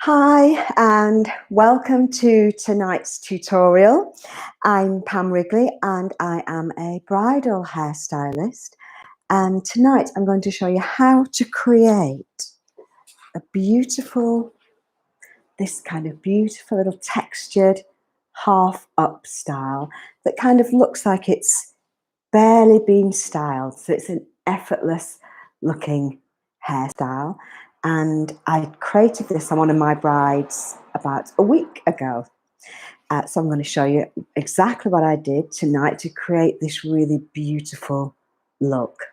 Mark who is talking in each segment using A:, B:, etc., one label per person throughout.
A: Hi and welcome to tonight's tutorial. I'm Pam Wrigley and I am a bridal hairstylist, and tonight I'm going to show you how to create a this kind of beautiful little textured half up style that kind of looks like it's barely been styled, so it's an effortless looking hairstyle. And I created this on one of my brides about a week ago. So I'm going to show you exactly what I did tonight to create this really beautiful look.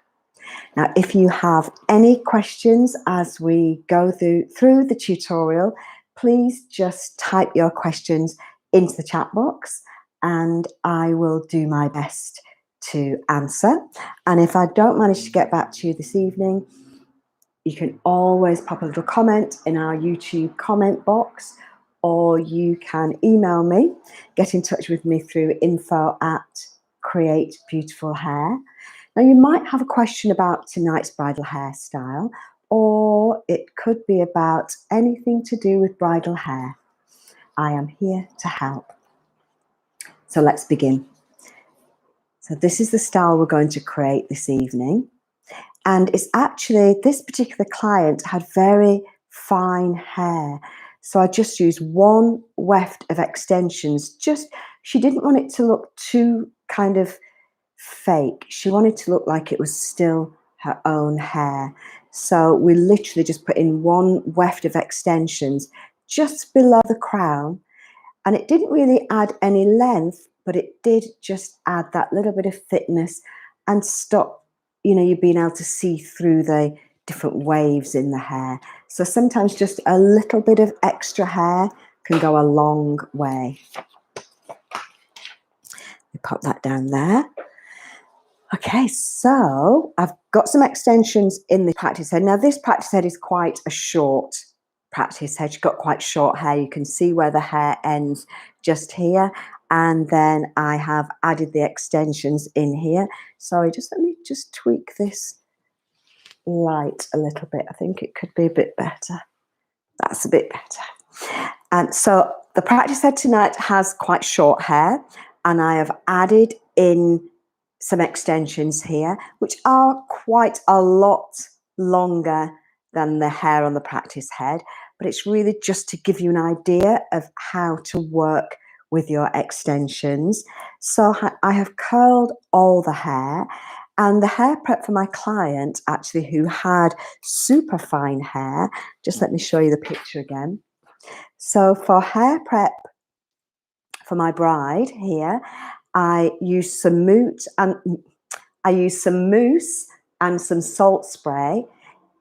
A: Now, if you have any questions as we go through the tutorial, please just type your questions into the chat box and I will do my best to answer. And if I don't manage to get back to you this evening, you can always pop a little comment in our YouTube comment box, or you can email me, get in touch with me through info@createbeautifulhair. Now, you might have a question about tonight's bridal hairstyle, or it could be about anything to do with bridal hair. I am here to help. So let's begin. So this is the style we're going to create this evening. And it's actually, this particular client had very fine hair. So I just used one weft of extensions. She didn't want it to look too kind of fake. She wanted to look like it was still her own hair. So we literally just put in one weft of extensions just below the crown. And it didn't really add any length, but it did just add that little bit of thickness and stop you being able to see through the different waves in the hair. So sometimes just a little bit of extra hair can go a long way. We pop that down there. Okay, so I've got some extensions in the practice head. Now this practice head is quite a short practice head. She's got quite short hair. You can see where the hair ends just here. And then I have added the extensions in here. Sorry, let me just tweak this light a little bit. I think it could be a bit better. That's a bit better. And so the practice head tonight has quite short hair, and I have added in some extensions here, which are quite a lot longer than the hair on the practice head. But it's really just to give you an idea of how to work with your extensions. So I have curled all the hair, and the hair prep for my client actually, who had super fine hair, just let me show you the picture again. So for hair prep for my bride here, I used some mousse and some salt spray.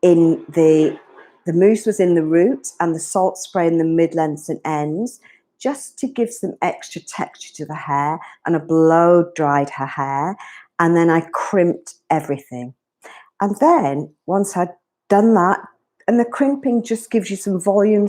A: In the mousse was in the root and the salt spray in the mid-lengths and ends, just to give some extra texture to the hair, and I blow dried her hair, and then I crimped everything. And then once I'd done that, and the crimping just gives you some volume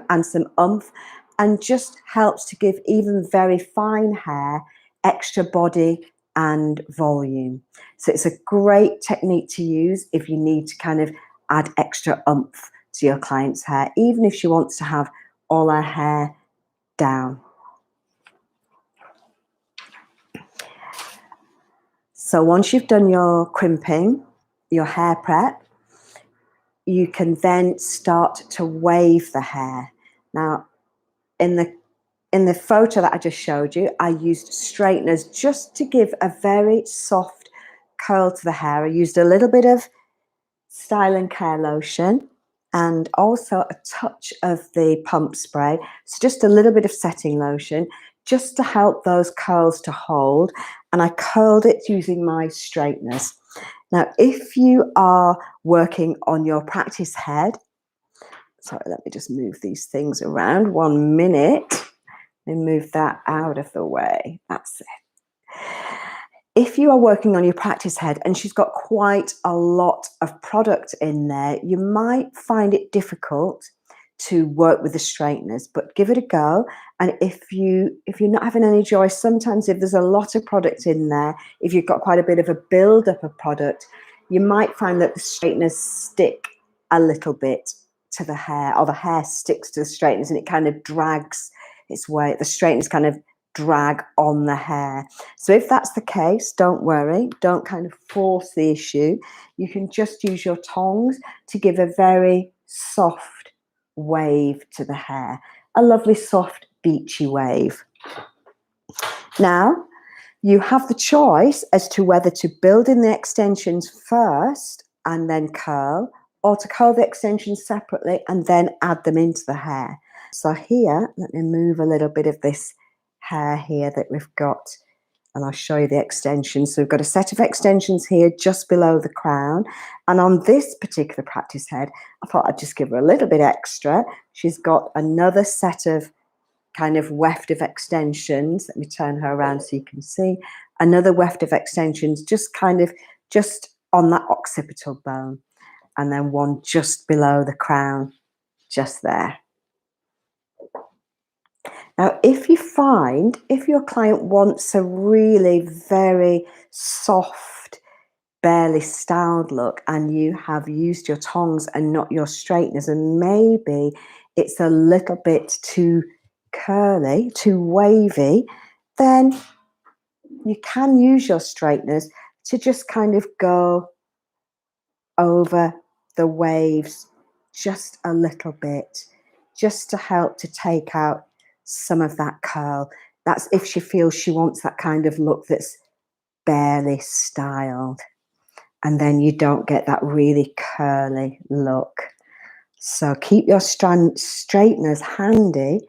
A: and some oomph, and just helps to give even very fine hair extra body and volume. So it's a great technique to use if you need to kind of add extra oomph to your client's hair, even if she wants to have all her hair down. So once you've done your crimping, your hair prep, you can then start to wave the hair. Now, in the photo that I just showed you, I used straighteners just to give a very soft curl to the hair. I used a little bit of Style and Care lotion and also a touch of the pump spray. So just a little bit of setting lotion just to help those curls to hold. And I curled it using my straighteners. Now, if you are working on your practice head, sorry, let me just move these things around 1 minute. Let me move that out of the way. That's it. If you are working on your practice head and she's got quite a lot of product in there, you might find it difficult to work with the straighteners, but give it a go. And if you're not having any joy, sometimes if there's a lot of product in there, if you've got quite a bit of a build-up of product, you might find that the straighteners stick a little bit to the hair, or the hair sticks to the straighteners and it kind of drags its way. The straighteners kind of drag on the hair. So if that's the case, don't worry. Don't kind of force the issue. You can just use your tongs to give a very soft wave to the hair. A lovely soft beachy wave. Now, you have the choice as to whether to build in the extensions first and then curl, or to curl the extensions separately and then add them into the hair. So here, let me move a little bit of this hair here that we've got, and I'll show you the extensions. So we've got a set of extensions here just below the crown, and on this particular practice head, I thought I'd just give her a little bit extra. She's got another set of kind of weft of extensions. Let me turn her around so you can see. Another weft of extensions just kind of just on that occipital bone, and then one just below the crown, just there. Now, if you find, if your client wants a really very soft, barely styled look, and you have used your tongs and not your straighteners, and maybe it's a little bit too curly, too wavy, then you can use your straighteners to just kind of go over the waves just a little bit, just to help to take out some of that curl. That's if she feels she wants that kind of look that's barely styled, and then you don't get that really curly look. So keep your straighteners handy,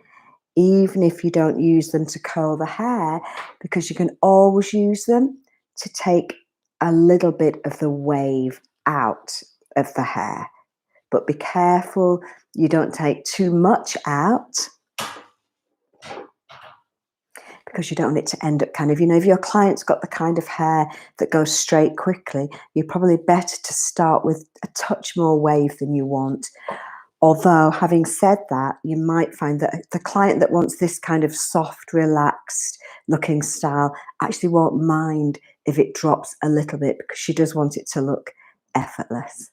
A: even if you don't use them to curl the hair, because you can always use them to take a little bit of the wave out of the hair. But be careful you don't take too much out, because you don't want it to end up kind of, you know, if your client's got the kind of hair that goes straight quickly, you're probably better to start with a touch more wave than you want. Although, having said that, you might find that the client that wants this kind of soft, relaxed looking style actually won't mind if it drops a little bit, because she does want it to look effortless.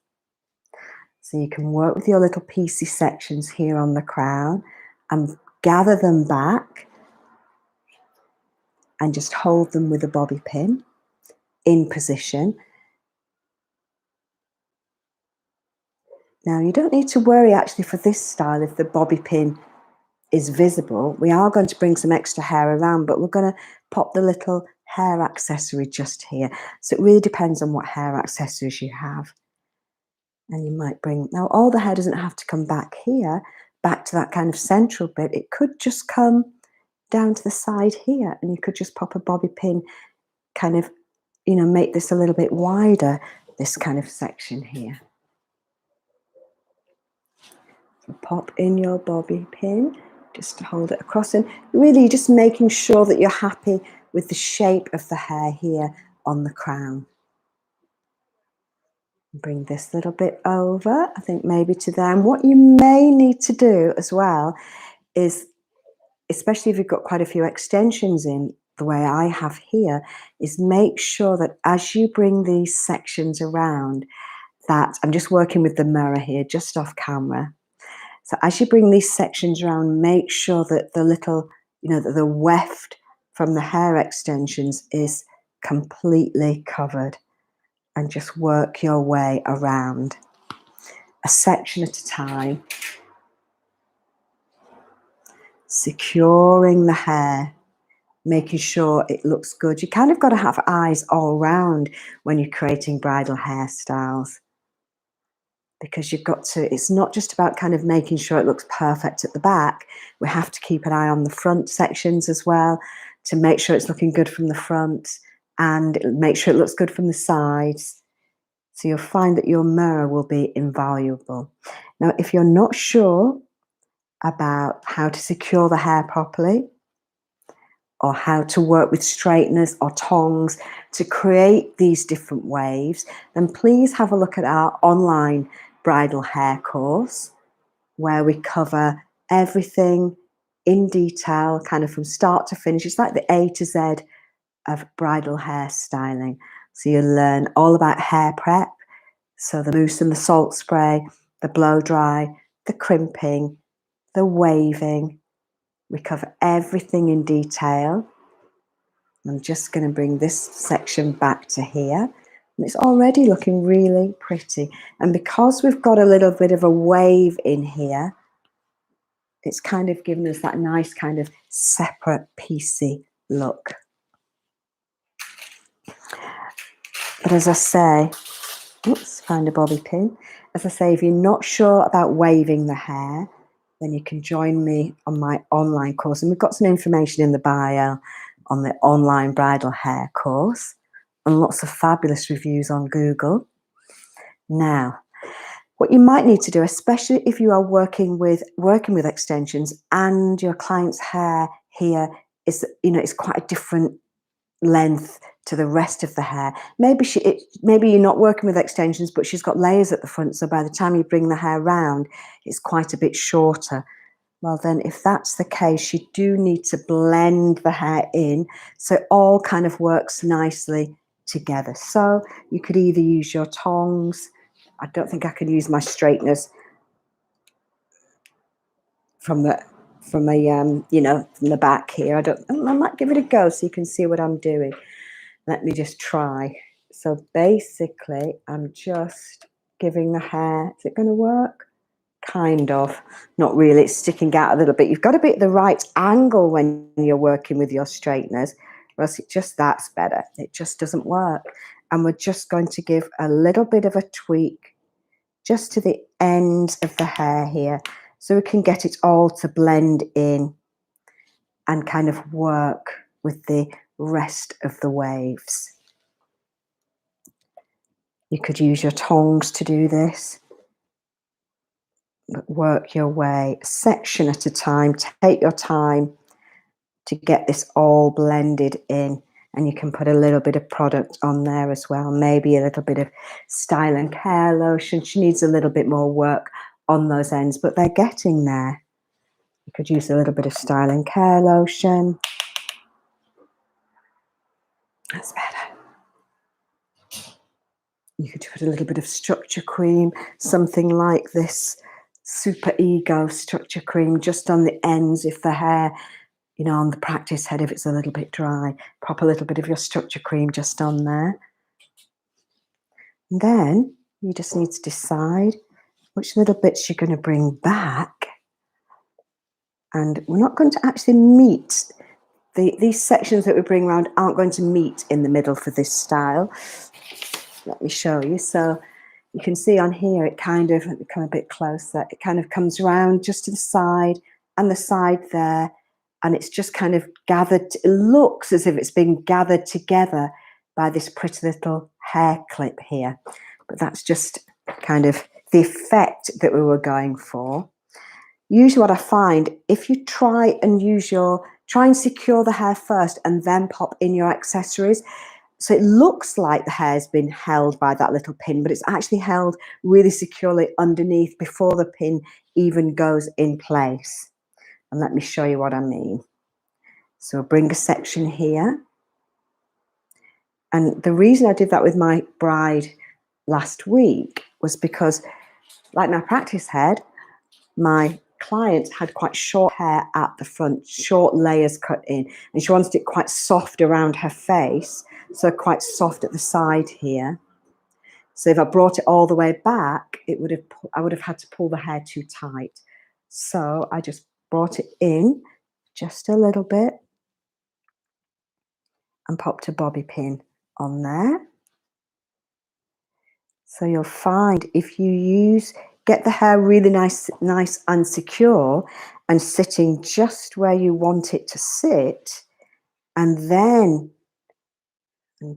A: So you can work with your little piecey sections here on the crown and gather them back and just hold them with a bobby pin in position. Now, you don't need to worry actually for this style if the bobby pin is visible. We are going to bring some extra hair around, but we're going to pop the little hair accessory just here. So it really depends on what hair accessories you have. And you might bring, now all the hair doesn't have to come back here, back to that kind of central bit. It could just come down to the side here, and you could just pop a bobby pin, kind of, you know, make this a little bit wider, this kind of section here. So pop in your bobby pin just to hold it across, and really just making sure that you're happy with the shape of the hair here on the crown. Bring this little bit over, I think maybe to there. And what you may need to do as well is, especially if you've got quite a few extensions in, the way I have here, is make sure that as you bring these sections around, that I'm just working with the mirror here, just off camera. So as you bring these sections around, make sure that the little, you know, that the weft from the hair extensions is completely covered, and just work your way around a section at a time, securing the hair, making sure it looks good. You kind of got to have eyes all round when you're creating bridal hairstyles, because you've got to, it's not just about kind of making sure it looks perfect at the back. We have to keep an eye on the front sections as well, to make sure it's looking good from the front, and make sure it looks good from the sides. So you'll find that your mirror will be invaluable. Now, if you're not sure about how to secure the hair properly, or how to work with straighteners or tongs to create these different waves, then please have a look at our online bridal hair course, where we cover everything in detail, kind of from start to finish. It's like the A to Z of bridal hair styling. So you learn all about hair prep, so the mousse and the salt spray, the blow dry, the crimping, the waving. We cover everything in detail. I'm just going to bring this section back to here. And it's already looking really pretty. And because we've got a little bit of a wave in here, it's kind of given us that nice kind of separate piecey look. But as I say, oops, find a bobby pin. As I say, if you're not sure about waving the hair, then you can join me on my online course. And we've got some information in the bio on the online bridal hair course and lots of fabulous reviews on Google. Now, what you might need to do, especially if you are working with extensions and your client's hair here is, it's quite a different length to the rest of the hair. Maybe you're not working with extensions, but she's got layers at the front, so by the time you bring the hair round, it's quite a bit shorter. Well then, if that's the case, you do need to blend the hair in so it all kind of works nicely together. So you could either use your tongs. I don't think I can use my straighteners from the back here. I might give it a go so you can see what I'm doing. Let me just try. So basically, I'm just giving the hair, is it going to work? Kind of, not really, it's sticking out a little bit. You've got to be at the right angle when you're working with your straighteners, or else that's better. It just doesn't work. And we're just going to give a little bit of a tweak just to the ends of the hair here, so we can get it all to blend in and kind of work with the rest of the waves. You could use your tongs to do this, but work your way section at a time. Take your time to get this all blended in, and you can put a little bit of product on there as well, maybe a little bit of Style and Care lotion. She needs a little bit more work on those ends, but they're getting there. You could use a little bit of Style and Care lotion. That's better. You could put a little bit of structure cream, something like this Super Ego structure cream just on the ends if the hair, on the practice head, if it's a little bit dry, pop a little bit of your structure cream just on there. And then you just need to decide which little bits you're going to bring back. And we're not going to actually meet, these sections that we bring around aren't going to meet in the middle for this style. Let me show you. So you can see on here, it kind of, let me come a bit closer, it kind of comes around just to the side and the side there. And it's just kind of gathered, it looks as if it's been gathered together by this pretty little hair clip here. But that's just kind of the effect that we were going for. Usually what I find, if you try and secure the hair first and then pop in your accessories, so it looks like the hair's been held by that little pin, but it's actually held really securely underneath before the pin even goes in place. And let me show you what I mean. So I'll bring a section here. And the reason I did that with my bride last week was because, like my practice head, my client had quite short hair at the front, short layers cut in, and she wanted it quite soft around her face, so quite soft at the side here. So if I brought it all the way back, I would have had to pull the hair too tight. So I just brought it in just a little bit and popped a bobby pin on there. So you'll find if you get the hair really nice and secure and sitting just where you want it to sit, and then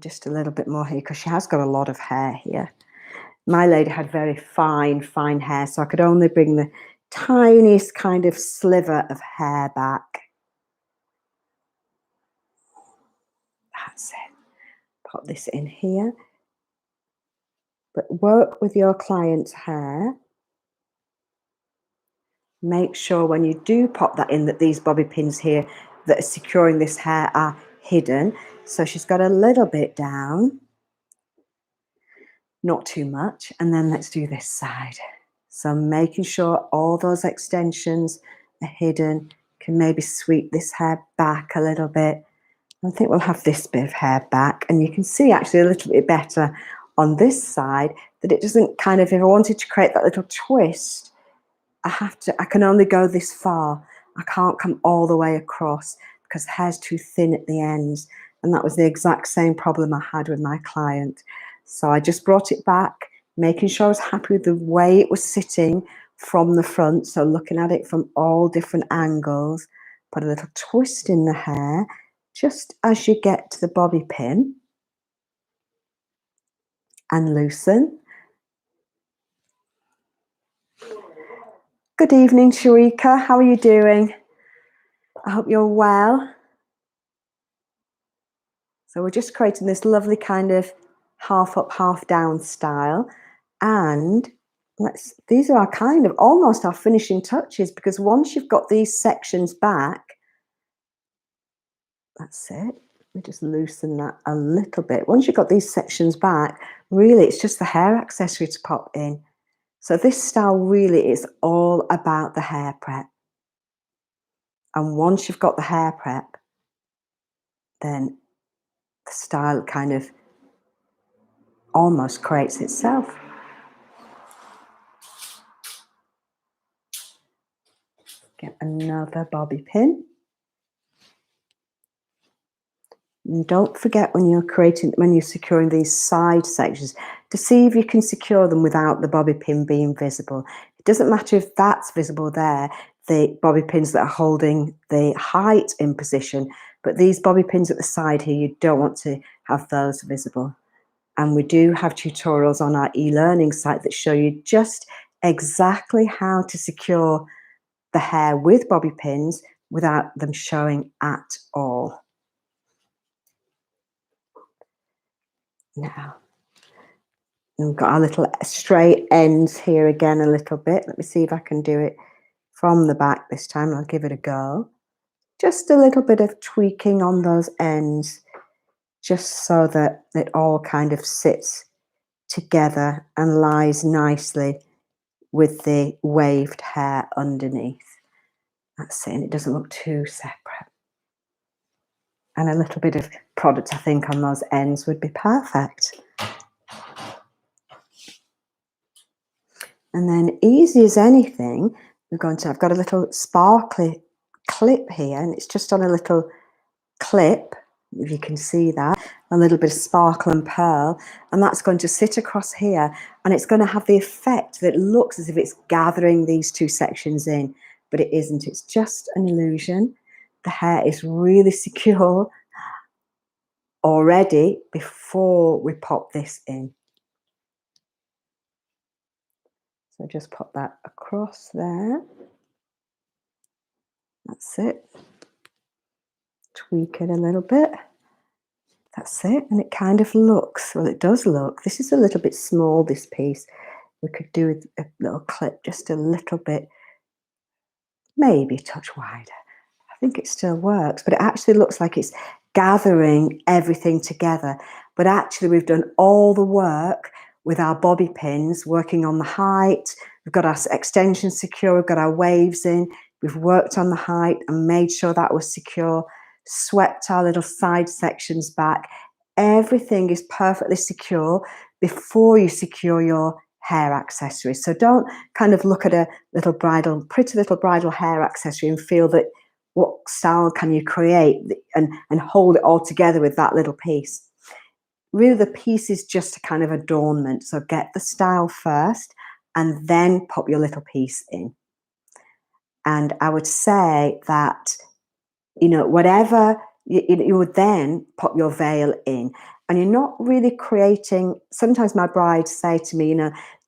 A: just a little bit more here because she has got a lot of hair here. My lady had very fine hair, so I could only bring the tiniest kind of sliver of hair back. That's it. Pop this in here. But work with your client's hair. Make sure when you do pop that in that these bobby pins here that are securing this hair are hidden. So she's got a little bit down, not too much. And then let's do this side. So making sure all those extensions are hidden. Can maybe sweep this hair back a little bit. I think we'll have this bit of hair back, and you can see actually a little bit better on this side that it doesn't kind of, if I wanted to create that little twist, I can only go this far. I can't come all the way across because the hair's too thin at the ends. And that was the exact same problem I had with my client. So I just brought it back, making sure I was happy with the way it was sitting from the front. So looking at it from all different angles, put a little twist in the hair just as you get to the bobby pin and loosen. Good evening, Sharika. How are you doing? I hope you're well. So we're just creating this lovely kind of half up, half down style. And these are our kind of almost our finishing touches, because once you've got these sections back, that's it. We just loosen that a little bit. Once you've got these sections back, really it's just the hair accessory to pop in. So this style really is all about the hair prep. And once you've got the hair prep, then the style kind of almost creates itself. Get another bobby pin. And don't forget when you're securing these side sections, to see if you can secure them without the bobby pin being visible. It doesn't matter if that's visible there, the bobby pins that are holding the height in position, but these bobby pins at the side here, you don't want to have those visible. And we do have tutorials on our e-learning site that show you just exactly how to secure the hair with bobby pins without them showing at all. Now, we've got our little straight ends here again a little bit. Let me see if I can do it from the back this time. I'll give it a go. Just a little bit of tweaking on those ends, just so that it all kind of sits together and lies nicely with the waved hair underneath. That's it, and it doesn't look too separate. And a little bit of product, I think, on those ends would be perfect. And then, easy as anything, I've got a little sparkly clip here, and it's just on a little clip, if you can see that, a little bit of sparkle and pearl, and that's going to sit across here, and it's going to have the effect that it looks as if it's gathering these two sections in, but it isn't. It's just an illusion. The hair is really secure already before we pop this in. So just pop that across there. That's it. Tweak it a little bit. That's it. And it kind of looks, well, it does look, this is a little bit small, this piece. We could do with a little clip just a little bit, maybe a touch wider. I think it still works, but it actually looks like it's gathering everything together. But actually we've done all the work with our bobby pins, working on the height. We've got our extensions secure, we've got our waves in, we've worked on the height and made sure that was secure, swept our little side sections back. Everything is perfectly secure before you secure your hair accessories. So don't kind of look at a pretty little bridal hair accessory and feel that what style can you create and hold it all together with that little piece. Really, the piece is just a kind of adornment. So get the style first and then pop your little piece in. And I would say that, whatever, you would then pop your veil in. And you're not really creating, sometimes my brides say to me,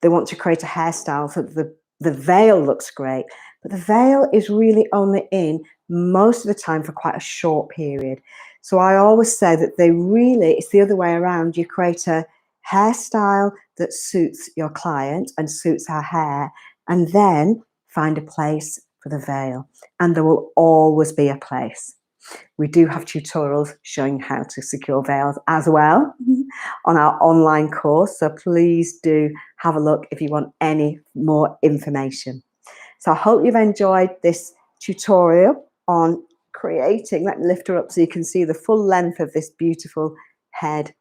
A: they want to create a hairstyle so that the veil looks great. But the veil is really only in most of the time for quite a short period. So I always say that it's the other way around. You create a hairstyle that suits your client and suits her hair, and then find a place for the veil. And there will always be a place. We do have tutorials showing how to secure veils as well on our online course. So please do have a look if you want any more information. So I hope you've enjoyed this tutorial on creating, let me lift her up so you can see the full length of this beautiful head.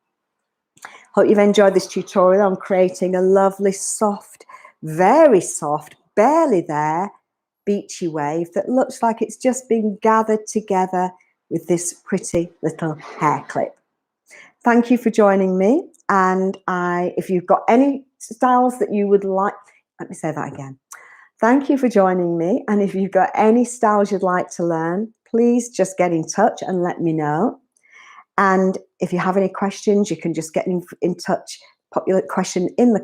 A: Hope you've enjoyed this tutorial on creating a lovely, soft, very soft, barely there, beachy wave that looks like it's just been gathered together with this pretty little hair clip. Thank you for joining me. And if you've got any styles that you would like, let me say that again. Thank you for joining me. And if you've got any styles you'd like to learn, please just get in touch and let me know. And if you have any questions, you can just get in touch, pop your question in the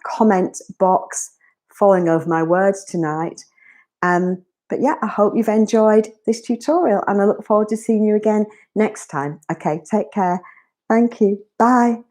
A: comment box, falling over my words tonight. But yeah, I hope you've enjoyed this tutorial and I look forward to seeing you again next time. Okay, take care. Thank you. Bye.